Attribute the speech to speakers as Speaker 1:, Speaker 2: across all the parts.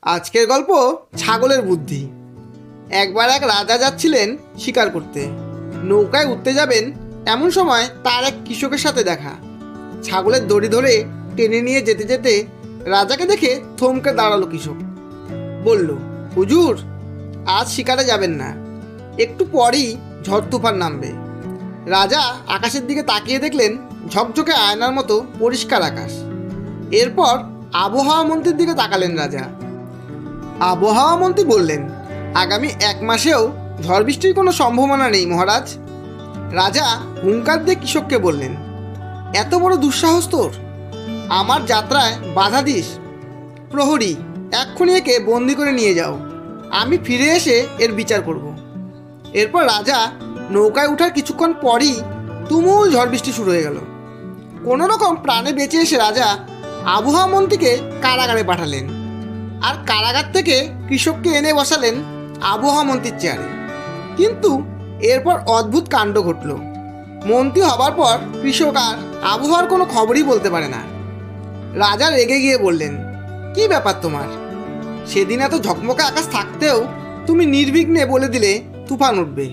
Speaker 1: আজকের গল্প ছাগলের বুদ্ধি। একবার এক রাজা যাচ্ছিলেন শিকার করতে। নৌকায় উঠতে যাবেন এমন সময় তার এক কৃষকের সাথে দেখা। ছাগলের দড়ি ধরে টেনে নিয়ে যেতে যেতে রাজাকে দেখে থমকে দাঁড়ালো কৃষক। বলল, হুজুর, আজ শিকারে যাবেন না, একটু পরেই ঝড় তুফান নামবে। রাজা আকাশের দিকে তাকিয়ে দেখলেন ঝকঝকে আয়নার মতো পরিষ্কার আকাশ। এরপর আবহাওয়া মন্ত্রীর দিকে তাকালেন রাজা। আবহাওয়া মন্ত্রী বললেন, আগামী 1 মাসেও ঝড় বৃষ্টির কোনো সম্ভাবনা নেই মহারাজ। রাজা হুঙ্কার দিয়ে কৃষককে বললেন, এত বড় দুঃসাহস তোর, আমার যাত্রায় বাধা দিস? প্রহরী, এক্ষুনি একে বন্দি করে নিয়ে যাও, আমি ফিরে এসে এর বিচার করব। এরপর রাজা নৌকায় ওঠার কিছুক্ষণ পরই তুমুল ঝড় বৃষ্টি শুরু হয়ে গেল। কোনো রকম প্রাণে বেঁচে এসে রাজা আবহাওয়া মন্ত্রীকে কারাগারে পাঠালেন, আর কারাগার থেকে কৃষককে এনে বসালেন আবহাওয়া মন্ত্রীর চেয়ারে। কিন্তু এরপর অদ্ভুত কাণ্ড ঘটল। মন্ত্রী হবার পর কৃষক আর আবহাওয়ার কোনো খবরই বলতে পারে না। রাজা রেগে গিয়ে বললেন, কি ব্যাপার তোমার? সেদিন এত ঝকমকে আকাশ থাকতেও তুমি নির্বিঘ্নে বলে দিলে তুফান উঠবে,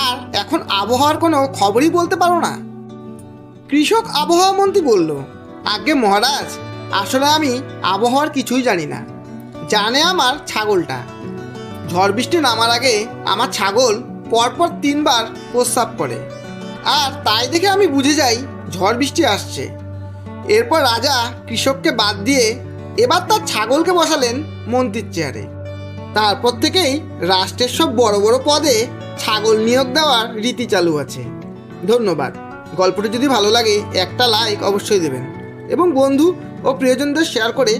Speaker 1: আর এখন আবহাওয়ার কোনো খবরই বলতে পারো না? কৃষক আবহাওয়া মন্ত্রী বলল, আজ্ঞে মহারাজ, আসলে আমি আবহাওয়ার কিছুই জানি না, জানে আমার ছাগলটা। ঝড় বৃষ্টি নামার আগে আমার ছাগল পরপর 3 বার প্রস্রাব করে, আর তাই দেখে আমি বুঝে যাই ঝড় বৃষ্টি আসছে। এরপর রাজা কৃষককে বাদ দিয়ে এবার তার ছাগলকে বসালেন মন্ত্রীর চেয়ারে। তারপর থেকেই রাষ্ট্রের সব বড় বড় পদে ছাগল নিয়োগ দেওয়ার রীতি চালু আছে। ধন্যবাদ। গল্পটি যদি ভালো লাগে একটা লাইক অবশ্যই দেবেন, এবং বন্ধু ও প্রিয়জনদের শেয়ার করে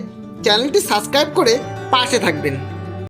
Speaker 1: চ্যানেলটি সাবস্ক্রাইব করে পাশে থাকবেন।